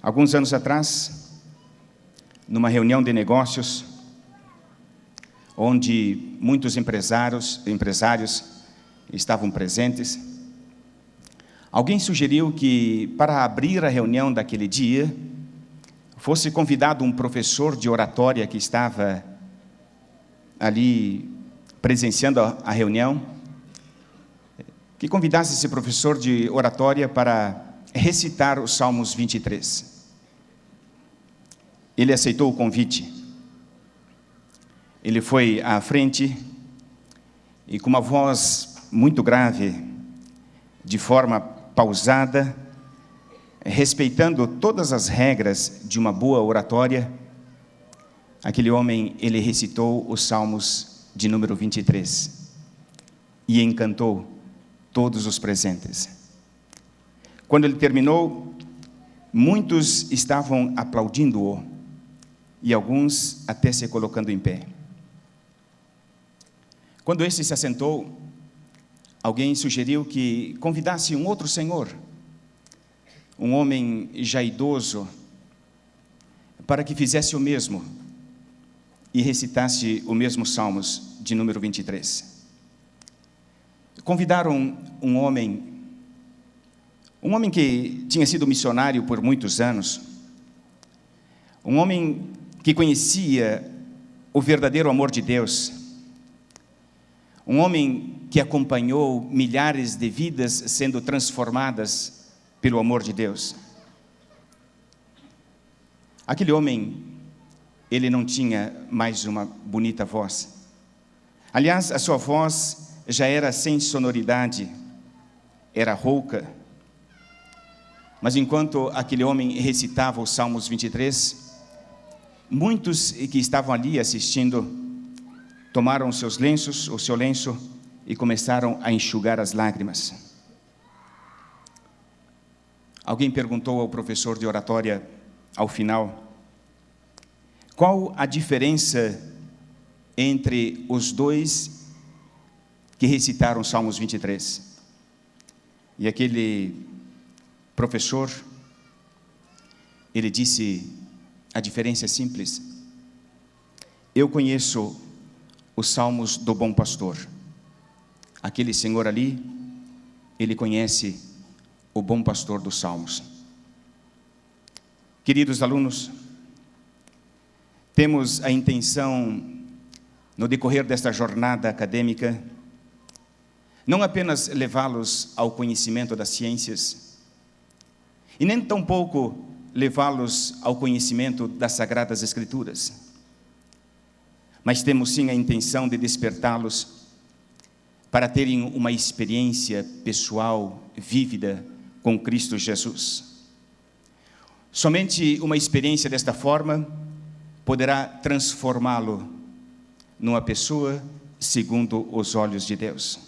Alguns anos atrás, numa reunião de negócios, onde muitos empresários estavam presentes, alguém sugeriu que, para abrir a reunião daquele dia, fosse convidado um professor de oratória que estava ali presenciando a reunião, que convidasse esse professor de oratória para recitar os Salmos 23. Ele aceitou o convite. Ele foi à frente e, com uma voz muito grave, de forma pausada, respeitando todas as regras de uma boa oratória, aquele homem, ele recitou os Salmos de número 23 e encantou todos os presentes. Quando ele terminou, muitos estavam aplaudindo-o e alguns até se colocando em pé. Quando este se assentou, alguém sugeriu que convidasse um outro senhor, um homem já idoso, para que fizesse o mesmo e recitasse o mesmo Salmos de número 23. Convidaram um homem que tinha sido missionário por muitos anos, um homem que conhecia o verdadeiro amor de Deus, um homem que acompanhou milhares de vidas sendo transformadas pelo amor de Deus. Aquele homem, ele não tinha mais uma bonita voz. Aliás, a sua voz já era sem sonoridade, era rouca. Mas enquanto aquele homem recitava os Salmos 23, muitos que estavam ali assistindo tomaram o seu lenço e começaram a enxugar as lágrimas. Alguém perguntou ao professor de oratória, ao final, qual a diferença entre os dois que recitaram os Salmos 23? E aquele professor, ele disse, a diferença é simples. Eu conheço os Salmos do Bom Pastor. Aquele senhor ali, ele conhece o Bom Pastor dos Salmos. Queridos alunos, temos a intenção, no decorrer desta jornada acadêmica, não apenas levá-los ao conhecimento das ciências, e nem tampouco levá-los ao conhecimento das Sagradas Escrituras, mas temos sim a intenção de despertá-los para terem uma experiência pessoal, vívida, com Cristo Jesus. Somente uma experiência desta forma poderá transformá-lo numa pessoa segundo os olhos de Deus.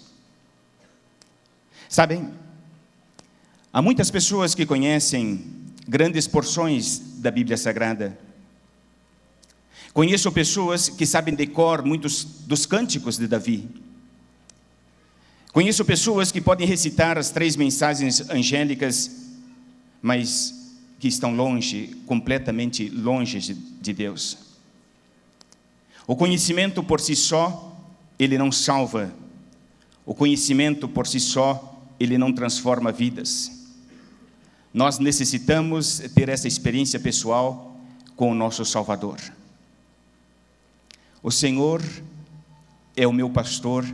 Sabem, há muitas pessoas que conhecem grandes porções da Bíblia Sagrada. Conheço pessoas que sabem de cor muitos dos cânticos de Davi. Conheço pessoas que podem recitar as 3 mensagens angélicas, mas que estão longe, completamente longe de Deus. O conhecimento por si só, ele não salva. O conhecimento por si só, ele não transforma vidas. Nós necessitamos ter essa experiência pessoal com o nosso Salvador. O Senhor é o meu pastor,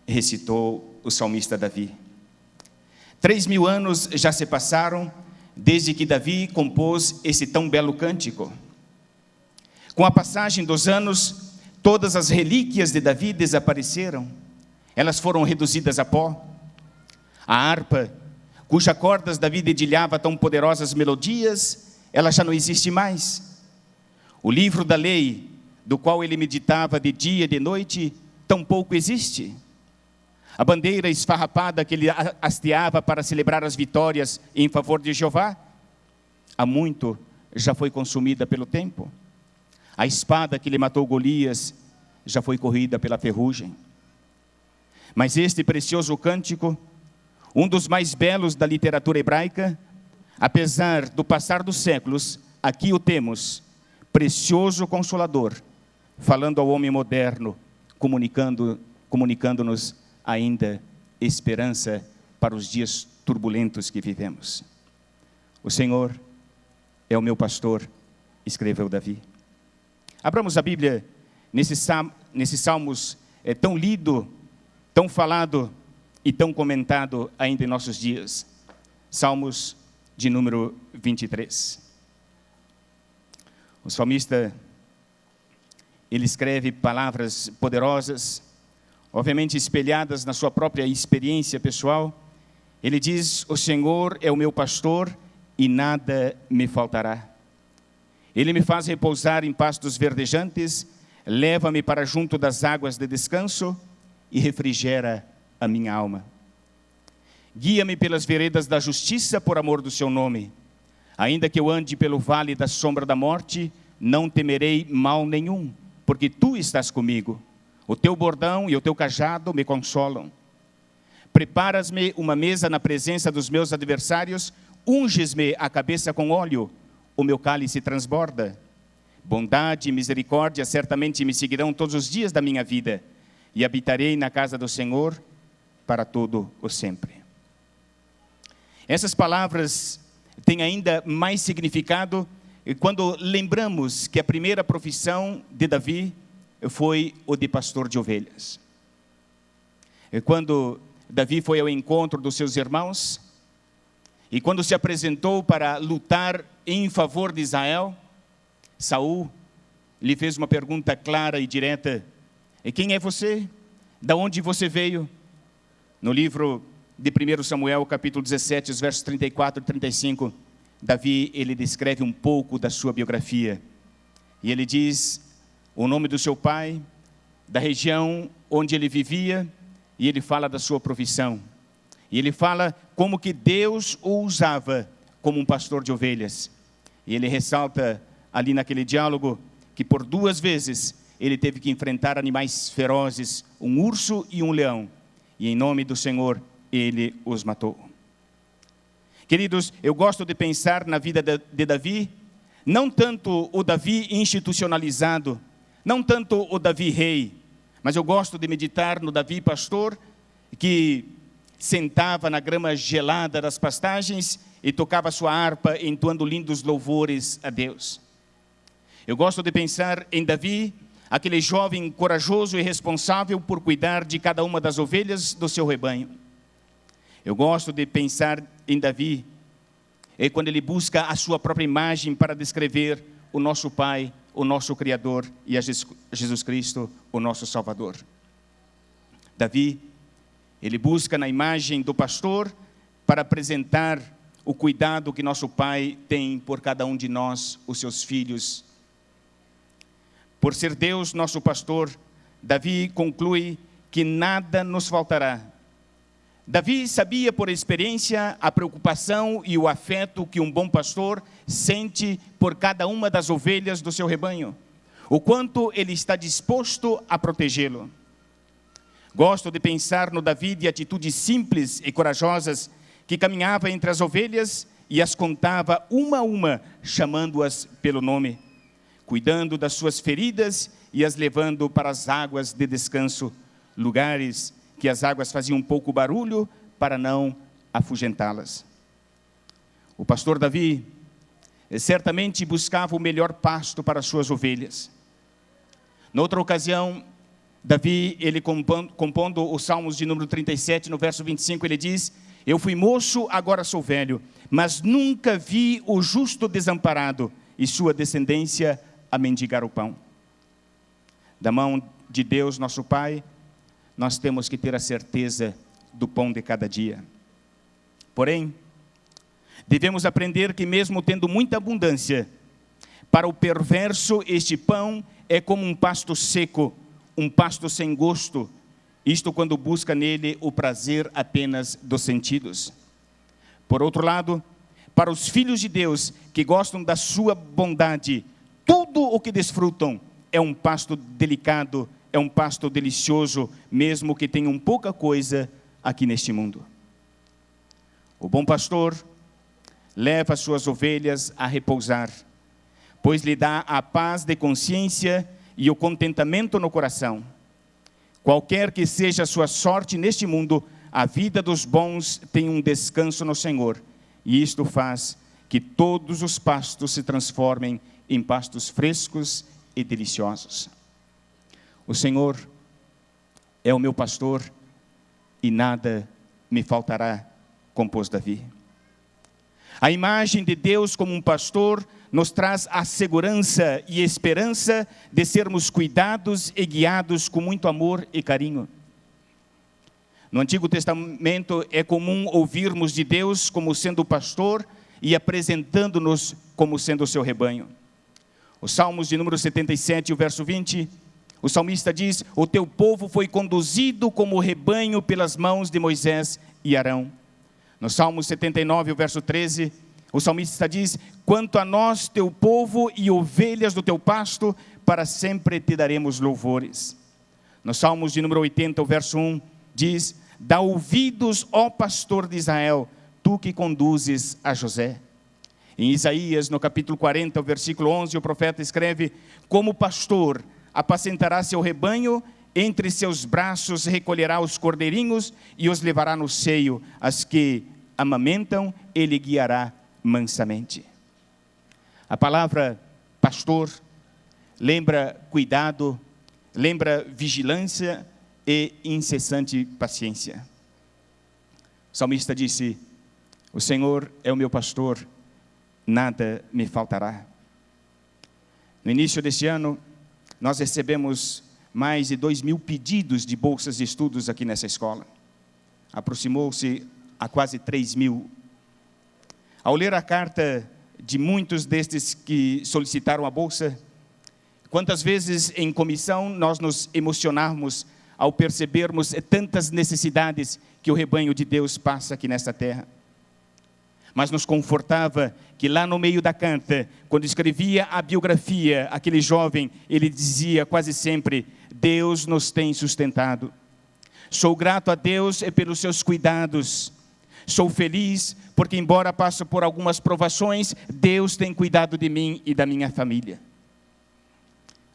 recitou o salmista Davi. 3.000 anos já se passaram desde que Davi compôs esse tão belo cântico. Com a passagem dos anos, todas as relíquias de Davi desapareceram. Elas foram reduzidas a pó. A harpa, cuja cordas Davi dedilhava tão poderosas melodias, ela já não existe mais. O livro da lei, do qual ele meditava de dia e de noite, tampouco existe. A bandeira esfarrapada que ele hasteava para celebrar as vitórias em favor de Jeová, há muito já foi consumida pelo tempo. A espada que lhe matou Golias já foi corroída pela ferrugem. Mas este precioso cântico, um dos mais belos da literatura hebraica, Apesar do passar dos séculos, aqui o temos, precioso Consolador, falando ao homem moderno, comunicando-nos ainda esperança para os dias turbulentos que vivemos. O Senhor é o meu pastor, escreveu Davi. Abramos a Bíblia nesses salmos tão lido, tão falado e tão comentado ainda em nossos dias. Salmos de número 23. O salmista, ele escreve palavras poderosas, obviamente espelhadas na sua própria experiência pessoal. Ele diz: o Senhor é o meu pastor e nada me faltará. Ele me faz repousar em pastos verdejantes, leva-me para junto das águas de descanso e refrigera a minha alma. Guia-me pelas veredas da justiça por amor do seu nome. Ainda que eu ande pelo vale da sombra da morte, não temerei mal nenhum, porque tu estás comigo. O teu bordão e o teu cajado me consolam. Preparas-me uma mesa na presença dos meus adversários, unges-me a cabeça com óleo, o meu cálice transborda. Bondade e misericórdia certamente me seguirão todos os dias da minha vida, e habitarei na casa do Senhor para todo o sempre. Essas palavras têm ainda mais significado quando lembramos que a primeira profissão de Davi foi o de pastor de ovelhas. Quando Davi foi ao encontro dos seus irmãos, e quando se apresentou para lutar em favor de Israel, Saul lhe fez uma pergunta clara e direta: quem é você? Da onde você veio? No livro de 1 Samuel, capítulo 17, os versos 34 e 35, Davi, ele descreve um pouco da sua biografia. E ele diz o nome do seu pai, da região onde ele vivia, e ele fala da sua profissão. E ele fala como que Deus o usava como um pastor de ovelhas. E ele ressalta ali naquele diálogo que por 2 vezes ele teve que enfrentar animais ferozes, um urso e um leão. E em nome do Senhor, ele os matou. Queridos, eu gosto de pensar na vida de Davi, não tanto o Davi institucionalizado, não tanto o Davi rei, mas eu gosto de meditar no Davi pastor, que sentava na grama gelada das pastagens e tocava sua harpa, entoando lindos louvores a Deus. Eu gosto de pensar em Davi, aquele jovem corajoso e responsável por cuidar de cada uma das ovelhas do seu rebanho. Eu gosto de pensar em Davi, quando ele busca a sua própria imagem para descrever o nosso Pai, o nosso Criador, e a Jesus Cristo, o nosso Salvador. Davi, ele busca na imagem do pastor para apresentar o cuidado que nosso Pai tem por cada um de nós, os seus filhos. Por ser Deus nosso pastor, Davi conclui que nada nos faltará. Davi sabia por experiência a preocupação e o afeto que um bom pastor sente por cada uma das ovelhas do seu rebanho, o quanto ele está disposto a protegê-lo. Gosto de pensar no Davi de atitudes simples e corajosas, que caminhava entre as ovelhas e as contava uma a uma, chamando-as pelo nome, cuidando das suas feridas e as levando para as águas de descanso, lugares que as águas faziam um pouco barulho para não afugentá-las. O pastor Davi certamente buscava o melhor pasto para as suas ovelhas. Noutra ocasião, Davi, ele compondo os Salmos de número 37, no verso 25, ele diz: eu fui moço, agora sou velho, mas nunca vi o justo desamparado e sua descendência a mendigar o pão. Da mão de Deus, nosso Pai, nós temos que ter a certeza do pão de cada dia. Porém, devemos aprender que mesmo tendo muita abundância, para o perverso este pão é como um pasto seco, um pasto sem gosto, isto quando busca nele o prazer apenas dos sentidos. Por outro lado, para os filhos de Deus que gostam da sua bondade, tudo o que desfrutam é um pasto delicado, é um pasto delicioso, mesmo que tenham pouca coisa aqui neste mundo. O bom pastor leva suas ovelhas a repousar, pois lhe dá a paz de consciência e o contentamento no coração. Qualquer que seja a sua sorte neste mundo, a vida dos bons tem um descanso no Senhor, e isto faz que todos os pastos se transformem em pastos frescos e deliciosos. O Senhor é o meu pastor e nada me faltará, compôs Davi. A imagem de Deus como um pastor nos traz a segurança e esperança de sermos cuidados e guiados com muito amor e carinho. No Antigo Testamento é comum ouvirmos de Deus como sendo o pastor e apresentando-nos como sendo o seu rebanho. Os Salmos de número 77, o verso 20, o salmista diz: o teu povo foi conduzido como rebanho pelas mãos de Moisés e Arão. No Salmo 79, o verso 13, o salmista diz: quanto a nós, teu povo e ovelhas do teu pasto, para sempre te daremos louvores. No Salmos de número 80, o verso 1, diz: dá ouvidos, ó pastor de Israel, tu que conduzes a José. Em Isaías, no capítulo 40, o versículo 11, o profeta escreve: como pastor apacentará seu rebanho, entre seus braços recolherá os cordeirinhos e os levará no seio, as que amamentam, ele guiará mansamente. A palavra pastor lembra cuidado, lembra vigilância e incessante paciência. O salmista disse: o Senhor é o meu pastor, nada me faltará. No início deste ano, nós recebemos mais de 2.000 pedidos de bolsas de estudos aqui nessa escola. Aproximou-se a quase 3.000. Ao ler a carta de muitos destes que solicitaram a bolsa, quantas vezes em comissão nós nos emocionarmos ao percebermos tantas necessidades que o rebanho de Deus passa aqui nesta terra. Mas nos confortava que lá no meio da carta, quando escrevia a biografia, aquele jovem, ele dizia quase sempre: Deus nos tem sustentado. Sou grato a Deus pelos seus cuidados. Sou feliz porque, embora passe por algumas provações, Deus tem cuidado de mim e da minha família.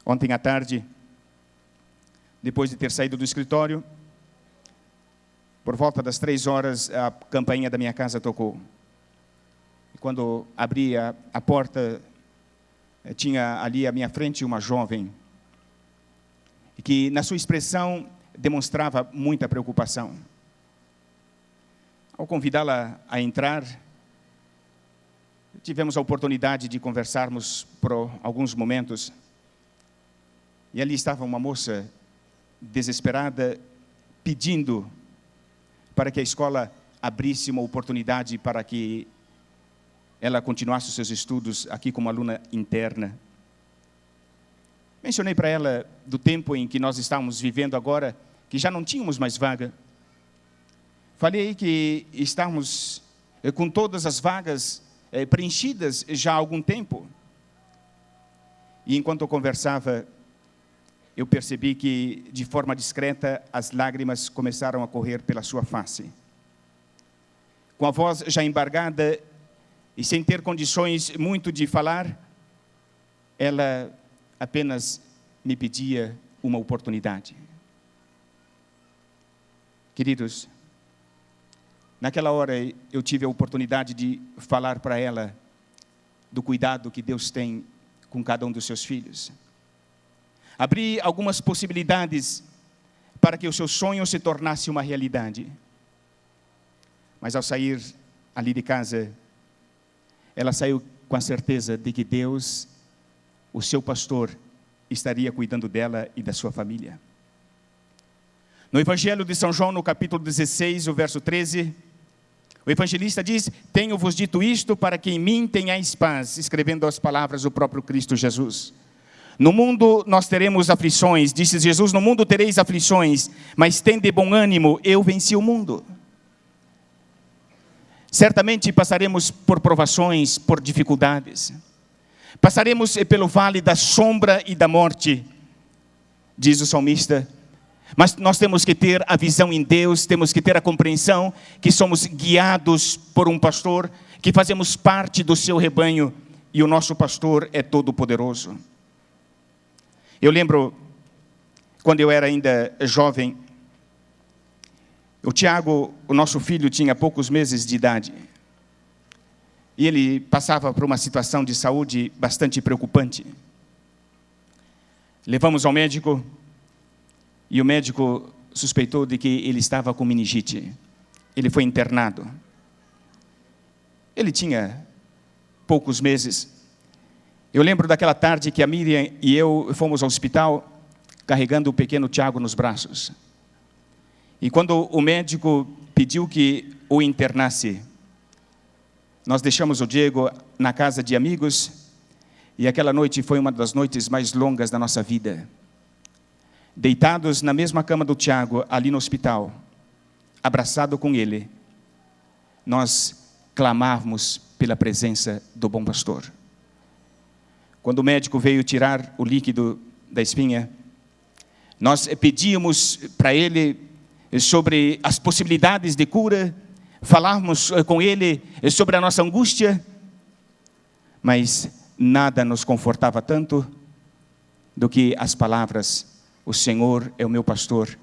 Ontem à tarde, depois de ter saído do escritório, por volta das 3 horas, a campainha da minha casa tocou. E quando abri a porta, tinha ali à minha frente uma jovem, que na sua expressão demonstrava muita preocupação. Ao convidá-la a entrar, tivemos a oportunidade de conversarmos por alguns momentos. E ali estava uma moça desesperada, pedindo para que a escola abrisse uma oportunidade para que ela continuasse os seus estudos aqui como aluna interna. Mencionei para ela do tempo em que nós estávamos vivendo agora, que já não tínhamos mais vaga. Falei que estávamos com todas as vagas preenchidas já há algum tempo. E enquanto eu conversava, eu percebi que, de forma discreta, as lágrimas começaram a correr pela sua face. Com a voz já embargada e sem ter condições muito de falar, ela apenas me pedia uma oportunidade. Queridos, naquela hora eu tive a oportunidade de falar para ela do cuidado que Deus tem com cada um dos seus filhos. Abri algumas possibilidades para que o seu sonho se tornasse uma realidade. Mas ao sair ali de casa, ela saiu com a certeza de que Deus, o seu pastor, estaria cuidando dela e da sua família. No Evangelho de São João, no capítulo 16, o verso 13, o evangelista diz: tenho-vos dito isto para que em mim tenhais paz, escrevendo as palavras do próprio Cristo Jesus. No mundo nós teremos aflições, disse Jesus: no mundo tereis aflições, mas tende bom ânimo, eu venci o mundo. Certamente passaremos por provações, por dificuldades. Passaremos pelo vale da sombra e da morte, diz o salmista. Mas nós temos que ter a visão em Deus, temos que ter a compreensão que somos guiados por um pastor, que fazemos parte do seu rebanho e o nosso pastor é todo-poderoso. Eu lembro, quando eu era ainda jovem, o Tiago, o nosso filho, tinha poucos meses de idade. E ele passava por uma situação de saúde bastante preocupante. Levamos ao médico e o médico suspeitou de que ele estava com meningite. Ele foi internado. Ele tinha poucos meses. Eu lembro daquela tarde que a Miriam e eu fomos ao hospital carregando o pequeno Tiago nos braços. E quando o médico pediu que o internasse, nós deixamos o Diego na casa de amigos e aquela noite foi uma das noites mais longas da nossa vida. Deitados na mesma cama do Tiago, ali no hospital, abraçado com ele, nós clamávamos pela presença do bom pastor. Quando o médico veio tirar o líquido da espinha, nós pedíamos para ele sobre as possibilidades de cura, falávamos com ele sobre a nossa angústia, mas nada nos confortava tanto do que as palavras: o Senhor é o meu pastor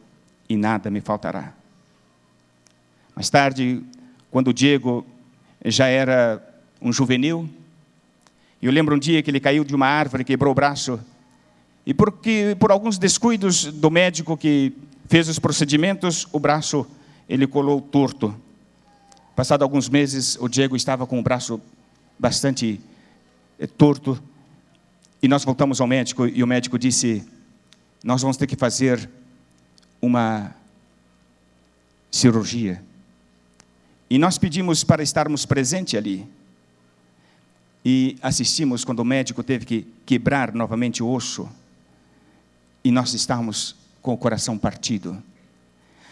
e nada me faltará. Mais tarde, quando o Diego já era um juvenil, eu lembro um dia que ele caiu de uma árvore, quebrou o braço, e por alguns descuidos do médico que fez os procedimentos, o braço ele colou torto. Passado alguns meses, o Diego estava com o braço bastante torto, e nós voltamos ao médico, e o médico disse: nós vamos ter que fazer uma cirurgia. E nós pedimos para estarmos presentes ali. E assistimos quando o médico teve que quebrar novamente o osso. E nós estávamos com o coração partido.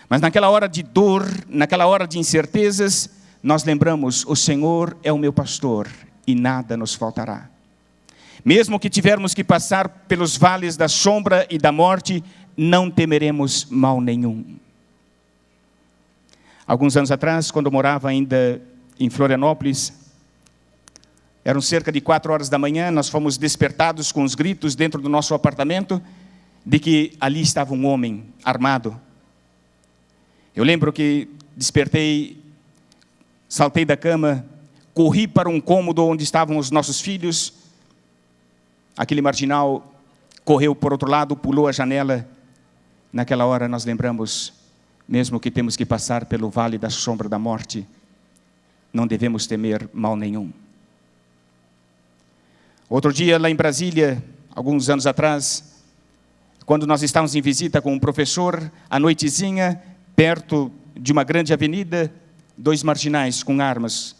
Mas naquela hora de dor, naquela hora de incertezas, nós lembramos: o Senhor é o meu pastor e nada nos faltará. Mesmo que tivermos que passar pelos vales da sombra e da morte, não temeremos mal nenhum. Alguns anos atrás, quando eu morava ainda em Florianópolis, eram cerca de 4 horas da manhã, nós fomos despertados com os gritos dentro do nosso apartamento, de que ali estava um homem armado. Eu lembro que despertei, saltei da cama, corri para um cômodo onde estavam os nossos filhos. Aquele marginal correu por outro lado, pulou a janela. Naquela hora nós lembramos: mesmo que temos que passar pelo vale da sombra da morte, não devemos temer mal nenhum. Outro dia, lá em Brasília, alguns anos atrás, quando nós estávamos em visita com um professor, à noitezinha, perto de uma grande avenida, 2 marginais com armas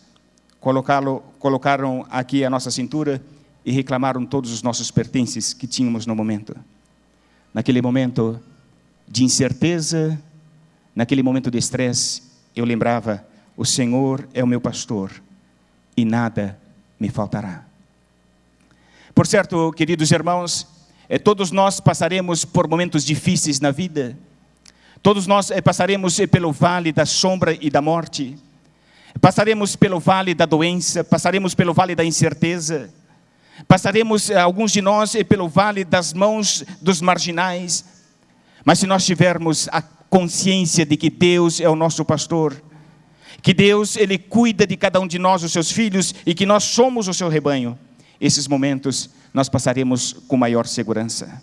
colocaram aqui a nossa cintura e reclamaram todos os nossos pertences que tínhamos no momento. Naquele momento de incerteza, naquele momento de estresse, eu lembrava: o Senhor é o meu pastor e nada me faltará. Por certo, queridos irmãos, todos nós passaremos por momentos difíceis na vida. Todos nós passaremos pelo vale da sombra e da morte. Passaremos pelo vale da doença, passaremos pelo vale da incerteza. Passaremos, alguns de nós, pelo vale das mãos dos marginais. Mas se nós tivermos a consciência de que Deus é o nosso pastor, que Deus, Ele cuida de cada um de nós, os seus filhos, e que nós somos o seu rebanho, esses momentos nós passaremos com maior segurança.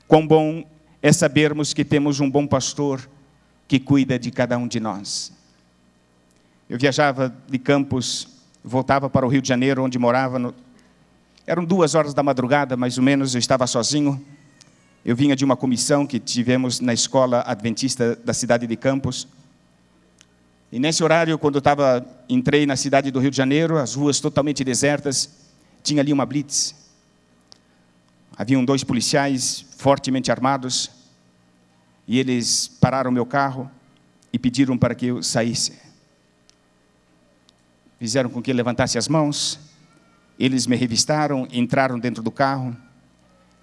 Quão bom é sabermos que temos um bom pastor que cuida de cada um de nós. Eu viajava de Campos, voltava para o Rio de Janeiro, onde morava. Eram 2 horas da madrugada, mais ou menos, eu estava sozinho. Eu vinha de uma comissão que tivemos na escola adventista da cidade de Campos. E nesse horário, quando entrei na cidade do Rio de Janeiro, as ruas totalmente desertas, tinha ali uma blitz. Haviam 2 policiais fortemente armados, e eles pararam o meu carro e pediram para que eu saísse. Fizeram com que eu levantasse as mãos, eles me revistaram, entraram dentro do carro.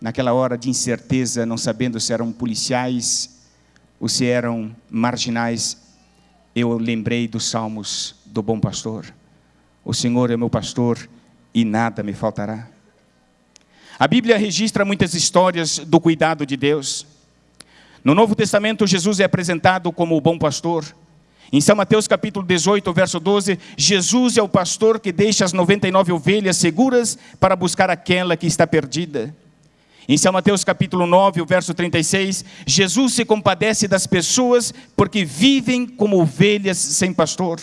Naquela hora de incerteza, não sabendo se eram policiais ou se eram marginais, eu lembrei dos salmos do bom pastor. O Senhor é meu pastor e nada me faltará. A Bíblia registra muitas histórias do cuidado de Deus. No Novo Testamento, Jesus é apresentado como o bom pastor. Em São Mateus capítulo 18, verso 12, Jesus é o pastor que deixa as 99 ovelhas seguras para buscar aquela que está perdida. Em São Mateus capítulo 9, o verso 36, Jesus se compadece das pessoas porque vivem como ovelhas sem pastor.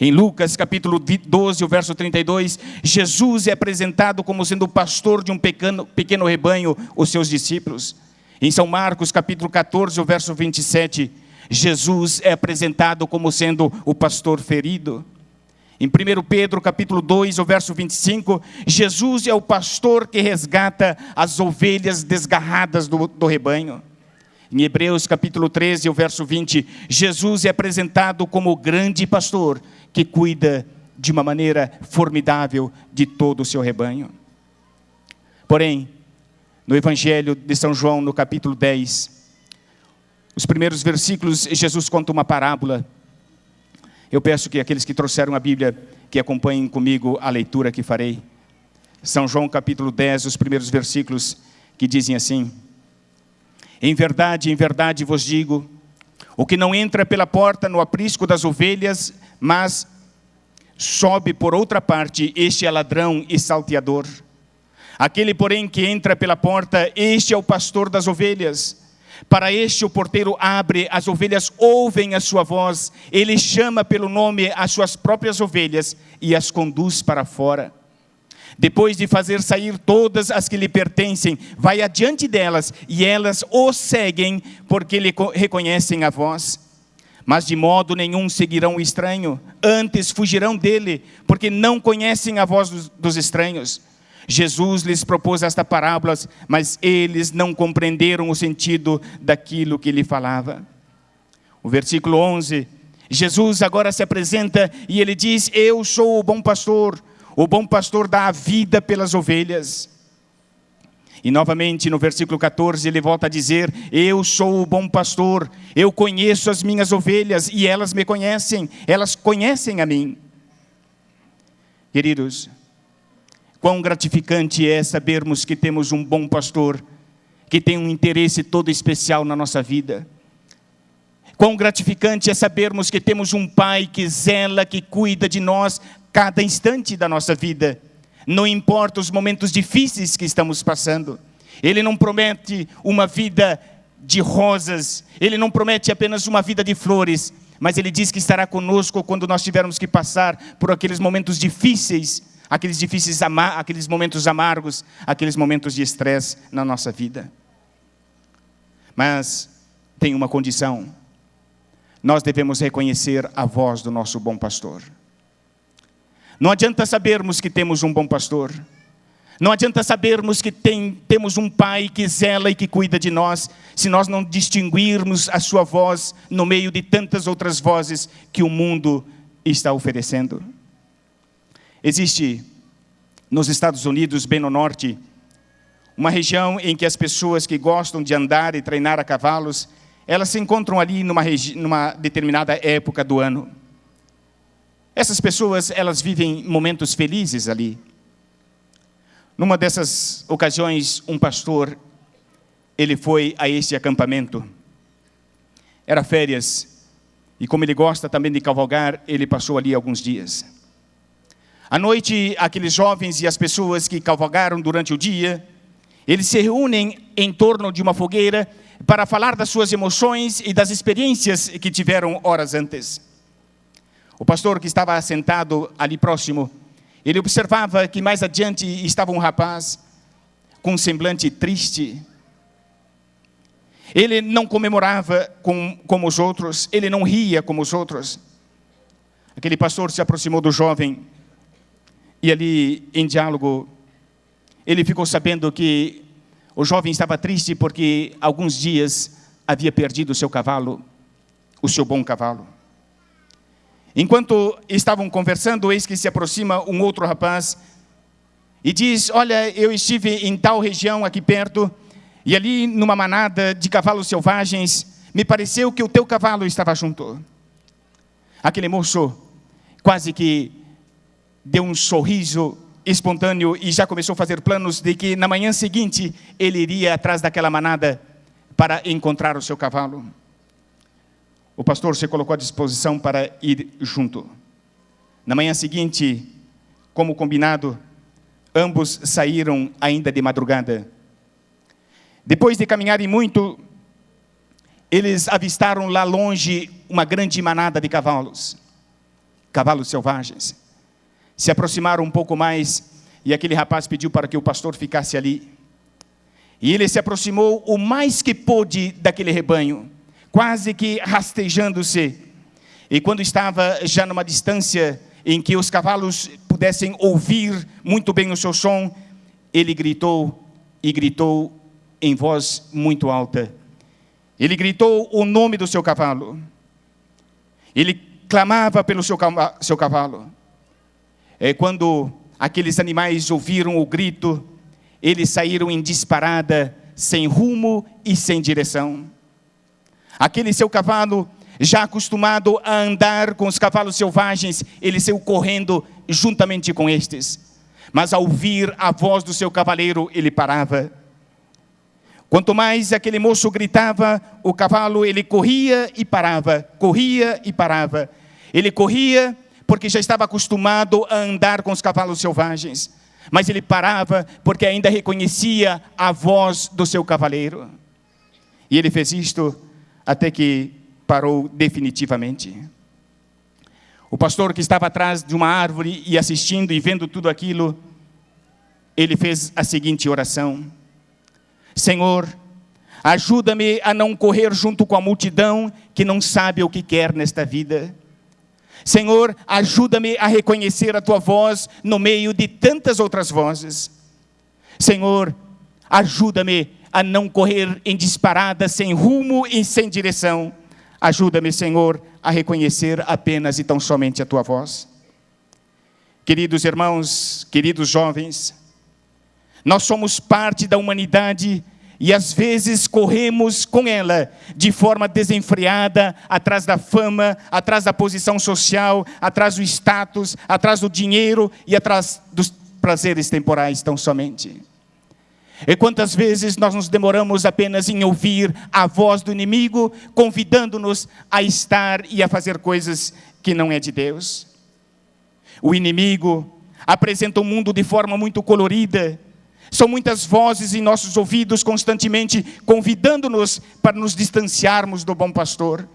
Em Lucas capítulo 12, o verso 32, Jesus é apresentado como sendo o pastor de um pequeno rebanho, os seus discípulos. Em São Marcos capítulo 14, o verso 27, Jesus é apresentado como sendo o pastor ferido. Em 1 Pedro capítulo 2, o verso 25, Jesus é o pastor que resgata as ovelhas desgarradas do rebanho. Em Hebreus capítulo 13, o verso 20, Jesus é apresentado como o grande pastor que cuida de uma maneira formidável de todo o seu rebanho. Porém, no Evangelho de São João, no capítulo 10, os primeiros versículos, Jesus conta uma parábola. Eu peço que aqueles que trouxeram a Bíblia, que acompanhem comigo a leitura que farei. São João capítulo 10, os primeiros versículos, que dizem assim: em verdade vos digo, o que não entra pela porta no aprisco das ovelhas, mas sobe por outra parte, este é ladrão e salteador. Aquele, porém, que entra pela porta, este é o pastor das ovelhas. Para este o porteiro abre, as ovelhas ouvem a sua voz, ele chama pelo nome as suas próprias ovelhas e as conduz para fora. Depois de fazer sair todas as que lhe pertencem, vai adiante delas e elas o seguem porque lhe reconhecem a voz. Mas de modo nenhum seguirão o estranho, antes fugirão dele, porque não conhecem a voz dos estranhos. Jesus lhes propôs esta parábola, mas eles não compreenderam o sentido daquilo que ele falava. O versículo 11, Jesus agora se apresenta e ele diz: eu sou o bom pastor dá a vida pelas ovelhas. E novamente no versículo 14 ele volta a dizer: eu sou o bom pastor, eu conheço as minhas ovelhas e elas me conhecem, elas conhecem a mim. Queridos, quão gratificante é sabermos que temos um bom pastor, que tem um interesse todo especial na nossa vida. Quão gratificante é sabermos que temos um Pai que zela, que cuida de nós cada instante da nossa vida. Não importa os momentos difíceis que estamos passando. Ele não promete uma vida de rosas, Ele não promete apenas uma vida de flores, mas Ele diz que estará conosco quando nós tivermos que passar por aqueles momentos difíceis, aqueles momentos amargos, aqueles momentos de estresse na nossa vida. Mas tem uma condição: nós devemos reconhecer a voz do nosso bom pastor. Não adianta sabermos que temos um bom pastor, não adianta sabermos que temos um Pai que zela e que cuida de nós, se nós não distinguirmos a sua voz no meio de tantas outras vozes que o mundo está oferecendo. Existe nos Estados Unidos, bem no norte, uma região em que as pessoas que gostam de andar e treinar a cavalos, elas se encontram ali numa determinada época do ano. Essas pessoas, elas vivem momentos felizes ali. Numa dessas ocasiões, um pastor, ele foi a este acampamento. Era férias, e como ele gosta também de cavalgar, ele passou ali alguns dias. À noite, aqueles jovens e as pessoas que cavalgaram durante o dia, eles se reúnem em torno de uma fogueira para falar das suas emoções e das experiências que tiveram horas antes. O pastor que estava sentado ali próximo, ele observava que mais adiante estava um rapaz com um semblante triste. Ele não comemorava como os outros, ele não ria como os outros. Aquele pastor se aproximou do jovem e ali, em diálogo, ele ficou sabendo que o jovem estava triste porque alguns dias havia perdido o seu cavalo, o seu bom cavalo. Enquanto estavam conversando, eis que se aproxima um outro rapaz e diz: olha, eu estive em tal região aqui perto, e ali numa manada de cavalos selvagens, me pareceu que o teu cavalo estava junto. Aquele moço quase que deu um sorriso espontâneo e já começou a fazer planos de que na manhã seguinte ele iria atrás daquela manada para encontrar o seu cavalo. O pastor se colocou à disposição para ir junto. Na manhã seguinte, como combinado, ambos saíram ainda de madrugada. Depois de caminharem muito, eles avistaram lá longe uma grande manada de cavalos selvagens. Se aproximaram um pouco mais e aquele rapaz pediu para que o pastor ficasse ali. E ele se aproximou o mais que pôde daquele rebanho, quase que rastejando-se. E quando estava já numa distância em que os cavalos pudessem ouvir muito bem o seu som, ele gritou, e gritou em voz muito alta. Ele gritou o nome do seu cavalo. Ele clamava pelo seu cavalo. Quando aqueles animais ouviram o grito, eles saíram em disparada, sem rumo e sem direção. Aquele seu cavalo, já acostumado a andar com os cavalos selvagens, ele saiu correndo juntamente com estes. Mas ao ouvir a voz do seu cavaleiro, ele parava. Quanto mais aquele moço gritava, o cavalo, ele corria e parava, corria e parava. Ele corria porque já estava acostumado a andar com os cavalos selvagens. Mas ele parava porque ainda reconhecia a voz do seu cavaleiro. E ele fez isto até que parou definitivamente. O pastor que estava atrás de uma árvore e assistindo e vendo tudo aquilo, ele fez a seguinte oração: Senhor, ajuda-me a não correr junto com a multidão que não sabe o que quer nesta vida. Senhor, ajuda-me a reconhecer a Tua voz no meio de tantas outras vozes. Senhor, ajuda-me a não correr em disparada, sem rumo e sem direção. Ajuda-me, Senhor, a reconhecer apenas e tão somente a Tua voz. Queridos irmãos, queridos jovens, nós somos parte da humanidade e às vezes corremos com ela de forma desenfreada, atrás da fama, atrás da posição social, atrás do status, atrás do dinheiro e atrás dos prazeres temporais tão somente. E quantas vezes nós nos demoramos apenas em ouvir a voz do inimigo, convidando-nos a estar e a fazer coisas que não é de Deus. O inimigo apresenta o mundo de forma muito colorida. São muitas vozes em nossos ouvidos constantemente convidando-nos para nos distanciarmos do bom pastor.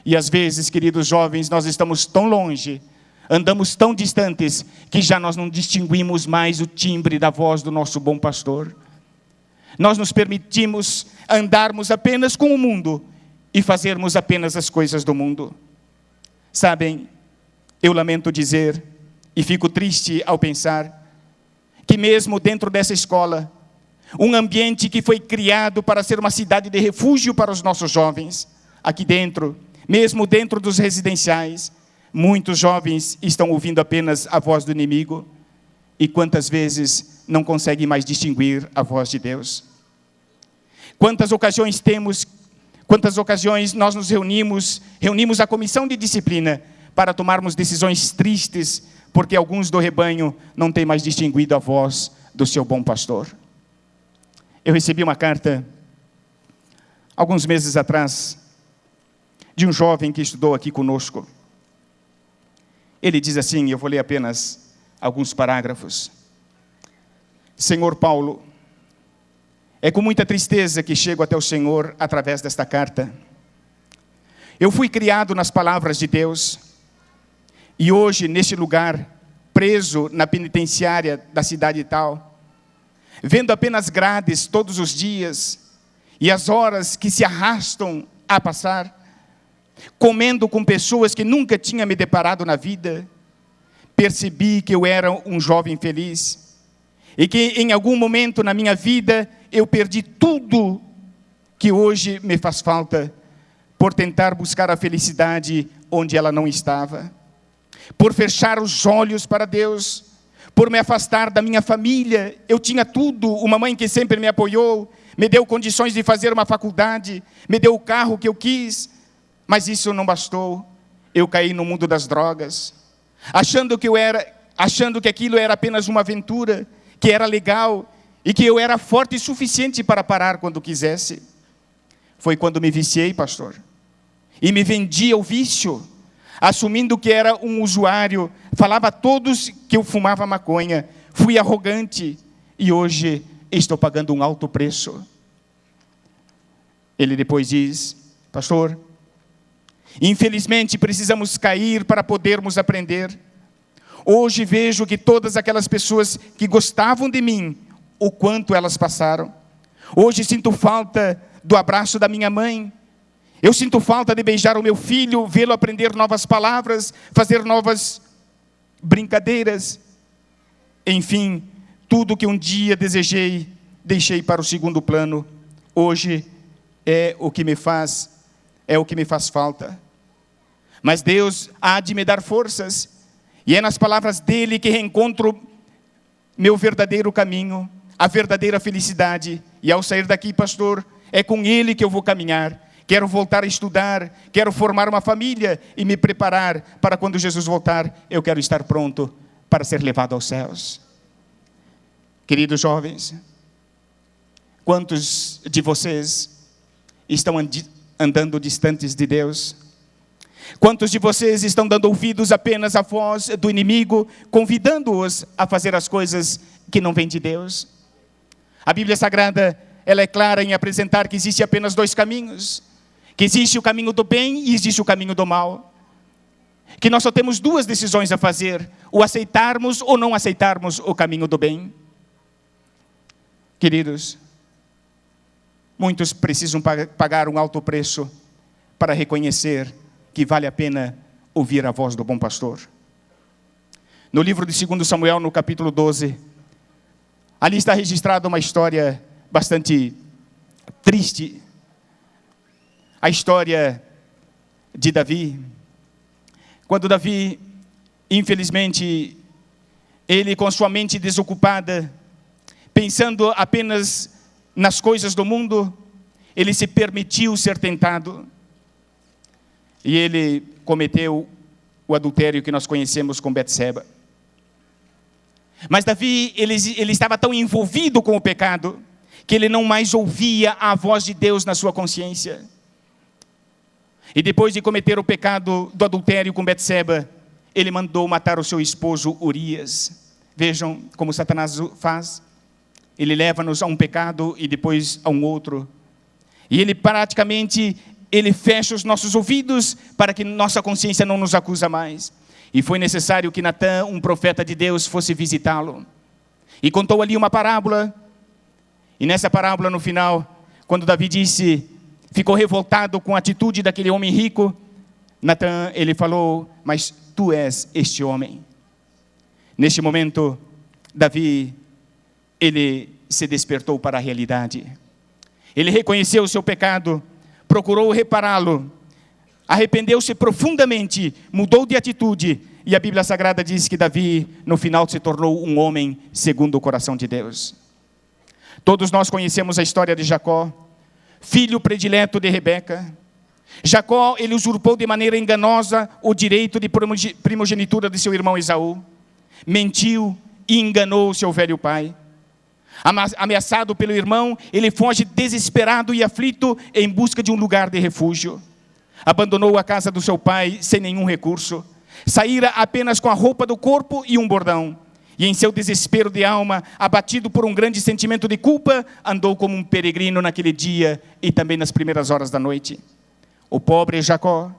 E às vezes, queridos jovens, nós estamos tão longe, andamos tão distantes, que já nós não distinguimos mais o timbre da voz do nosso bom pastor. Nós nos permitimos andarmos apenas com o mundo e fazermos apenas as coisas do mundo. Sabem, eu lamento dizer, e fico triste ao pensar, que mesmo dentro dessa escola, um ambiente que foi criado para ser uma cidade de refúgio para os nossos jovens, aqui dentro, mesmo dentro dos residenciais, muitos jovens estão ouvindo apenas a voz do inimigo e quantas vezes não conseguem mais distinguir a voz de Deus. Quantas ocasiões nós nos reunimos a comissão de disciplina para tomarmos decisões tristes, porque alguns do rebanho não têm mais distinguido a voz do seu bom pastor. Eu recebi uma carta, alguns meses atrás, de um jovem que estudou aqui conosco. Ele diz assim, eu vou ler apenas alguns parágrafos. Senhor Paulo, é com muita tristeza que chego até o Senhor através desta carta. Eu fui criado nas palavras de Deus, e hoje, neste lugar, preso na penitenciária da cidade tal, vendo apenas grades todos os dias, e as horas que se arrastam a passar, comendo com pessoas que nunca tinha me deparado na vida, percebi que eu era um jovem feliz, e que em algum momento na minha vida, eu perdi tudo que hoje me faz falta, por tentar buscar a felicidade onde ela não estava. Por fechar os olhos para Deus, por me afastar da minha família. Eu tinha tudo, uma mãe que sempre me apoiou, me deu condições de fazer uma faculdade, me deu o carro que eu quis, mas isso não bastou. Eu caí no mundo das drogas, achando achando que aquilo era apenas uma aventura, que era legal e que eu era forte o suficiente para parar quando quisesse. Foi quando me viciei, pastor, e me vendi ao vício, assumindo que era um usuário, falava a todos que eu fumava maconha, fui arrogante e hoje estou pagando um alto preço. Ele depois diz: pastor, infelizmente precisamos cair para podermos aprender. Hoje vejo que todas aquelas pessoas que gostavam de mim, o quanto elas passaram. Hoje sinto falta do abraço da minha mãe. Eu sinto falta de beijar o meu filho, vê-lo aprender novas palavras, fazer novas brincadeiras. Enfim, tudo que um dia desejei, deixei para o segundo plano. Hoje é o que me faz falta. Mas Deus há de me dar forças, e é nas palavras dele que reencontro meu verdadeiro caminho, a verdadeira felicidade. E ao sair daqui, pastor, é com ele que eu vou caminhar. Quero voltar a estudar, quero formar uma família e me preparar para quando Jesus voltar, eu quero estar pronto para ser levado aos céus. Queridos jovens, quantos de vocês estão andando distantes de Deus? Quantos de vocês estão dando ouvidos apenas à voz do inimigo, convidando-os a fazer as coisas que não vêm de Deus? A Bíblia Sagrada, ela é clara em apresentar que existe apenas dois caminhos. Que existe o caminho do bem e existe o caminho do mal. Que nós só temos duas decisões a fazer: o aceitarmos ou não aceitarmos o caminho do bem. Queridos, muitos precisam pagar um alto preço para reconhecer que vale a pena ouvir a voz do bom pastor. No livro de 2 Samuel, no capítulo 12, ali está registrada uma história bastante triste. A história de Davi. Quando Davi, infelizmente, ele com sua mente desocupada, pensando apenas nas coisas do mundo, ele se permitiu ser tentado. E ele cometeu o adultério que nós conhecemos com Betseba. Mas Davi, ele estava tão envolvido com o pecado, que ele não mais ouvia a voz de Deus na sua consciência. E depois de cometer o pecado do adultério com Betseba, ele mandou matar o seu esposo Urias. Vejam como Satanás faz. Ele leva-nos a um pecado e depois a um outro. E ele praticamente, ele fecha os nossos ouvidos para que nossa consciência não nos acusa mais. E foi necessário que Natã, um profeta de Deus, fosse visitá-lo. E contou ali uma parábola. E nessa parábola, no final, quando Davi ficou revoltado com a atitude daquele homem rico, Natã, ele falou: mas tu és este homem. Neste momento, Davi, ele se despertou para a realidade. Ele reconheceu o seu pecado, procurou repará-lo, arrependeu-se profundamente, mudou de atitude, e a Bíblia Sagrada diz que Davi, no final, se tornou um homem segundo o coração de Deus. Todos nós conhecemos a história de Jacó, filho predileto de Rebeca. Jacó, ele usurpou de maneira enganosa o direito de primogenitura de seu irmão Esaú, mentiu e enganou o seu velho pai. Ameaçado pelo irmão, ele foge desesperado e aflito em busca de um lugar de refúgio. Abandonou a casa do seu pai sem nenhum recurso. Saíra apenas com a roupa do corpo e um bordão. E em seu desespero de alma, abatido por um grande sentimento de culpa, andou como um peregrino naquele dia e também nas primeiras horas da noite. O pobre Jacó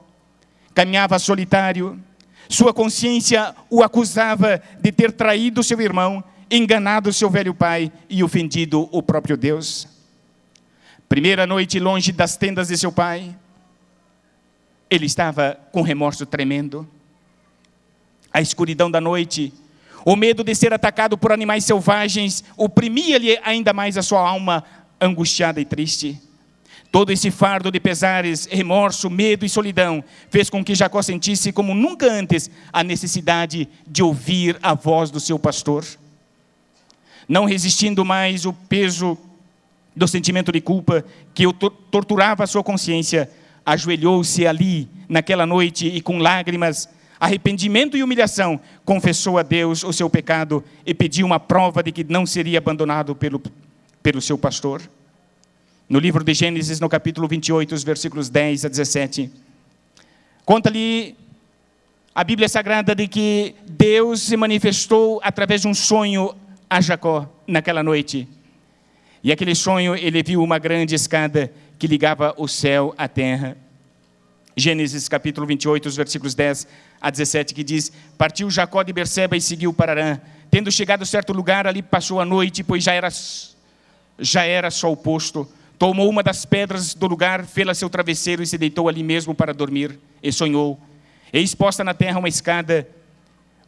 caminhava solitário. Sua consciência o acusava de ter traído seu irmão, enganado seu velho pai e ofendido o próprio Deus. Primeira noite longe das tendas de seu pai, ele estava com remorso tremendo. A escuridão da noite, o medo de ser atacado por animais selvagens, oprimia-lhe ainda mais a sua alma angustiada e triste. Todo esse fardo de pesares, remorso, medo e solidão fez com que Jacó sentisse como nunca antes a necessidade de ouvir a voz do seu pastor. Não resistindo mais o peso do sentimento de culpa que torturava a sua consciência, ajoelhou-se ali naquela noite e com lágrimas arrependimento e humilhação, confessou a Deus o seu pecado e pediu uma prova de que não seria abandonado pelo seu pastor. No livro de Gênesis, no capítulo 28, os versículos 10 a 17, conta-lhe a Bíblia Sagrada de que Deus se manifestou através de um sonho a Jacó naquela noite. E aquele sonho, ele viu uma grande escada que ligava o céu à terra. Gênesis capítulo 28, os versículos 10 a 17, que diz: partiu Jacó de Berseba e seguiu para Harã. Tendo chegado a certo lugar, ali passou a noite, pois já era sol posto. Tomou uma das pedras do lugar, fê-la seu travesseiro e se deitou ali mesmo para dormir. E sonhou: eis posta na terra uma escada,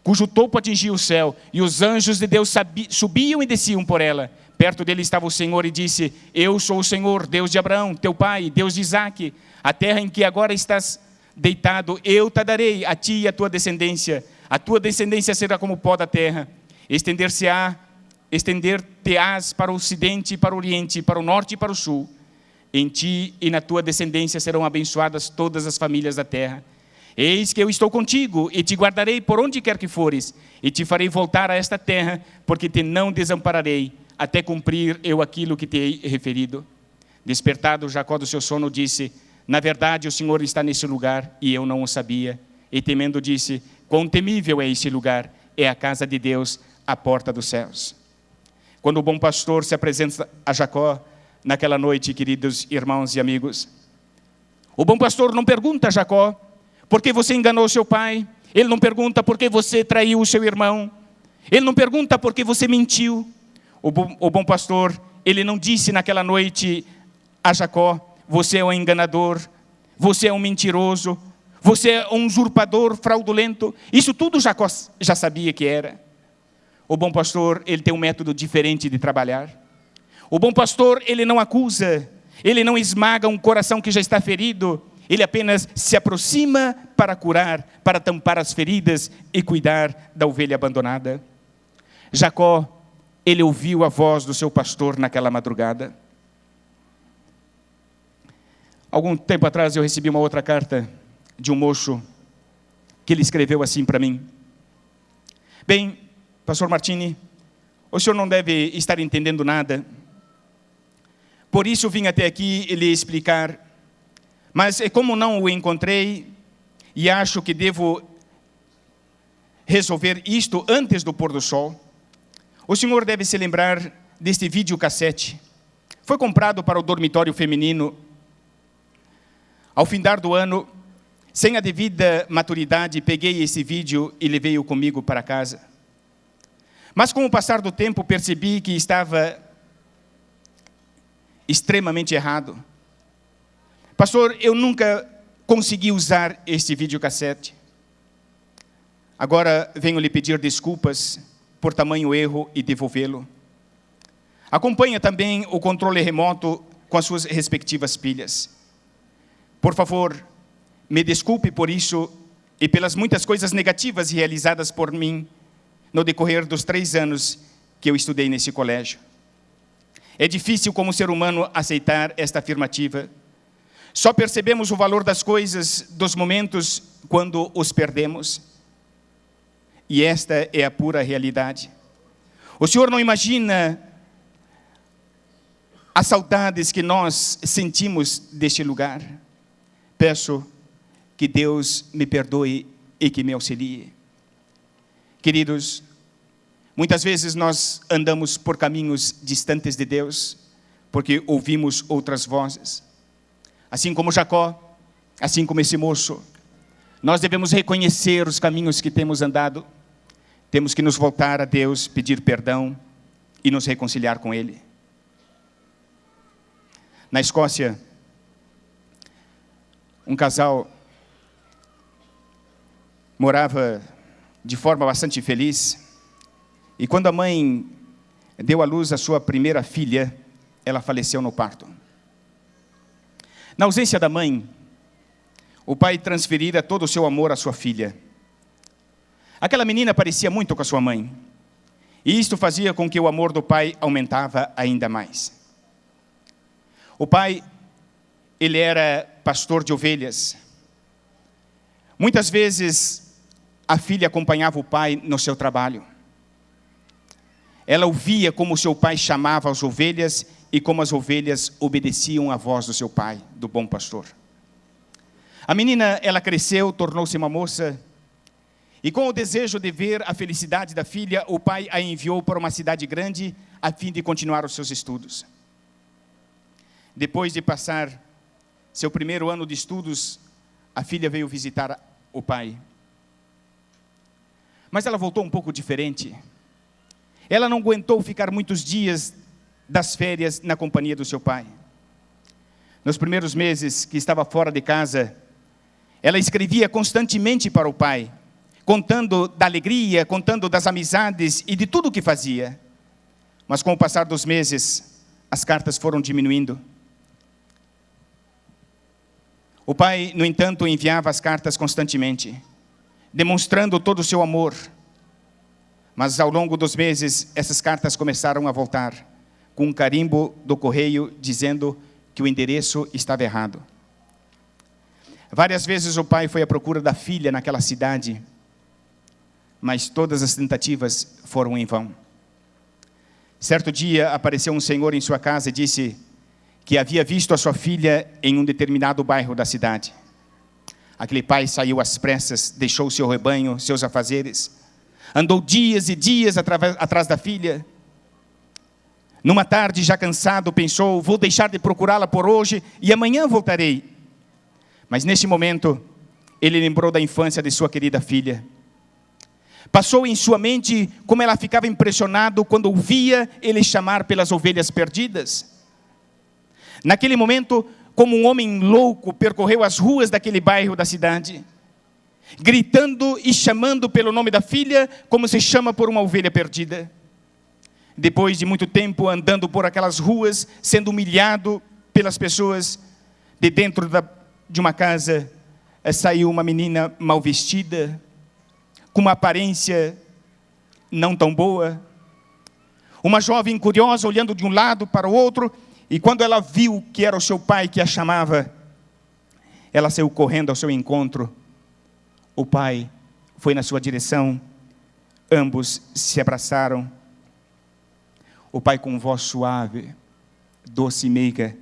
cujo topo atingia o céu, e os anjos de Deus subiam e desciam por ela. Perto dele estava o Senhor e disse: eu sou o Senhor, Deus de Abraão, teu pai, Deus de Isaque. A terra em que agora estás deitado, eu te darei, a ti e a tua descendência. A tua descendência será como o pó da terra. Estender-te-ás para o ocidente e para o oriente, para o norte e para o sul. Em ti e na tua descendência serão abençoadas todas as famílias da terra. Eis que eu estou contigo e te guardarei por onde quer que fores, e te farei voltar a esta terra, porque te não desampararei, até cumprir eu aquilo que te hei referido. Despertado Jacó do seu sono, disse: na verdade o Senhor está nesse lugar, e eu não o sabia. E temendo disse: quão temível é esse lugar, é a casa de Deus, a porta dos céus. Quando o bom pastor se apresenta a Jacó naquela noite, queridos irmãos e amigos, o bom pastor não pergunta a Jacó: por que você enganou seu pai? Ele não pergunta por que você traiu o seu irmão. Ele não pergunta por que você mentiu. O bom pastor, ele não disse naquela noite a Jacó: você é um enganador, você é um mentiroso, você é um usurpador fraudulento. Isso tudo Jacó já sabia que era. O bom pastor, ele tem um método diferente de trabalhar. O bom pastor, ele não acusa, ele não esmaga um coração que já está ferido. Ele apenas se aproxima para curar, para tampar as feridas e cuidar da ovelha abandonada. Jacó, ele ouviu a voz do seu pastor naquela madrugada. Algum tempo atrás eu recebi uma outra carta de um moço que ele escreveu assim para mim: bem, pastor Martini, o senhor não deve estar entendendo nada, por isso vim até aqui lhe explicar, mas como não o encontrei e acho que devo resolver isto antes do pôr do sol, o senhor deve se lembrar deste videocassete. Foi comprado para o dormitório feminino. Ao findar do ano, sem a devida maturidade, peguei esse vídeo e levei-o comigo para casa. Mas com o passar do tempo, percebi que estava extremamente errado. Pastor, eu nunca consegui usar este videocassete. Agora venho lhe pedir desculpas por tamanho erro e devolvê-lo. Acompanha também o controle remoto com as suas respectivas pilhas. Por favor, me desculpe por isso e pelas muitas coisas negativas realizadas por mim no decorrer dos 3 anos que eu estudei nesse colégio. É difícil como ser humano aceitar esta afirmativa. Só percebemos o valor das coisas, dos momentos, quando os perdemos. E esta é a pura realidade. O senhor não imagina as saudades que nós sentimos deste lugar. Peço que Deus me perdoe e que me auxilie. Queridos, muitas vezes nós andamos por caminhos distantes de Deus, porque ouvimos outras vozes. Assim como Jacó, assim como esse moço, nós devemos reconhecer os caminhos que temos andado. Temos que nos voltar a Deus, pedir perdão e nos reconciliar com Ele. Na Escócia, um casal morava de forma bastante feliz, e quando a mãe deu à luz a sua primeira filha, ela faleceu no parto. Na ausência da mãe, o pai transferira todo o seu amor à sua filha. Aquela menina parecia muito com a sua mãe, e isto fazia com que o amor do pai aumentava ainda mais. O pai, ele era pastor de ovelhas. Muitas vezes, a filha acompanhava o pai no seu trabalho. Ela ouvia como seu pai chamava as ovelhas e como as ovelhas obedeciam à voz do seu pai, do bom pastor. A menina, ela cresceu, tornou-se uma moça, e com o desejo de ver a felicidade da filha, o pai a enviou para uma cidade grande a fim de continuar os seus estudos. Depois de passar seu primeiro ano de estudos, a filha veio visitar o pai. Mas ela voltou um pouco diferente. Ela não aguentou ficar muitos dias das férias na companhia do seu pai. Nos primeiros meses que estava fora de casa, ela escrevia constantemente para o pai, contando da alegria, contando das amizades e de tudo o que fazia. Mas com o passar dos meses, as cartas foram diminuindo. O pai, no entanto, enviava as cartas constantemente, demonstrando todo o seu amor. Mas ao longo dos meses, essas cartas começaram a voltar, com um carimbo do correio dizendo que o endereço estava errado. Várias vezes o pai foi à procura da filha naquela cidade, mas todas as tentativas foram em vão. Certo dia apareceu um senhor em sua casa e disse que havia visto a sua filha em um determinado bairro da cidade. Aquele pai saiu às pressas, deixou seu rebanho, seus afazeres, andou dias e dias atrás da filha. Numa tarde, já cansado, pensou, vou deixar de procurá-la por hoje e amanhã voltarei. Mas nesse momento, ele lembrou da infância de sua querida filha. Passou em sua mente como ela ficava impressionado quando ouvia ele chamar pelas ovelhas perdidas. Naquele momento, como um homem louco, percorreu as ruas daquele bairro da cidade, gritando e chamando pelo nome da filha, como se chama por uma ovelha perdida. Depois de muito tempo andando por aquelas ruas, sendo humilhado pelas pessoas, de dentro de uma casa, saiu uma menina mal vestida, com uma aparência não tão boa, uma jovem curiosa olhando de um lado para o outro, e quando ela viu que era o seu pai que a chamava, ela saiu correndo ao seu encontro. O pai foi na sua direção, ambos se abraçaram. O pai, com voz suave, doce e meiga,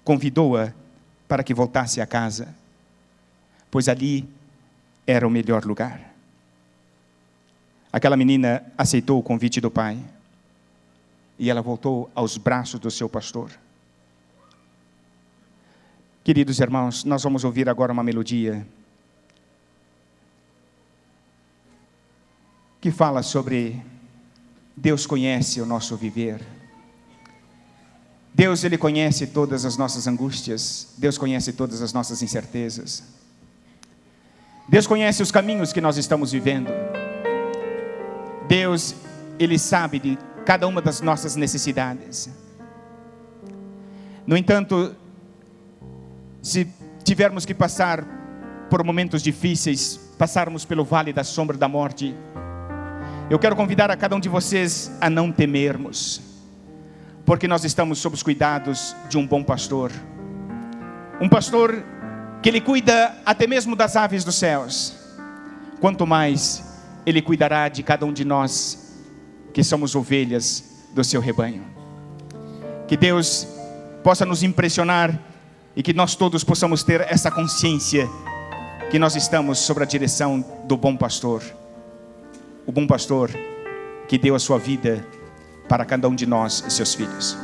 convidou-a para que voltasse a casa, pois ali era o melhor lugar. Aquela menina aceitou o convite do pai, e ela voltou aos braços do seu pastor. Queridos irmãos, nós vamos ouvir agora uma melodia que fala sobre Deus conhece o nosso viver. Deus, Ele conhece todas as nossas angústias. Deus conhece todas as nossas incertezas. Deus conhece os caminhos que nós estamos vivendo. Deus, Ele sabe de cada uma das nossas necessidades. No entanto, se tivermos que passar por momentos difíceis, passarmos pelo vale da sombra da morte, eu quero convidar a cada um de vocês a não temermos, porque nós estamos sob os cuidados de um bom pastor. Um pastor que Ele cuida até mesmo das aves dos céus. Quanto mais Ele cuidará de cada um de nós, que somos ovelhas do seu rebanho. Que Deus possa nos impressionar e que nós todos possamos ter essa consciência que nós estamos sob a direção do bom pastor. O bom pastor que deu a sua vida para cada um de nós, seus filhos.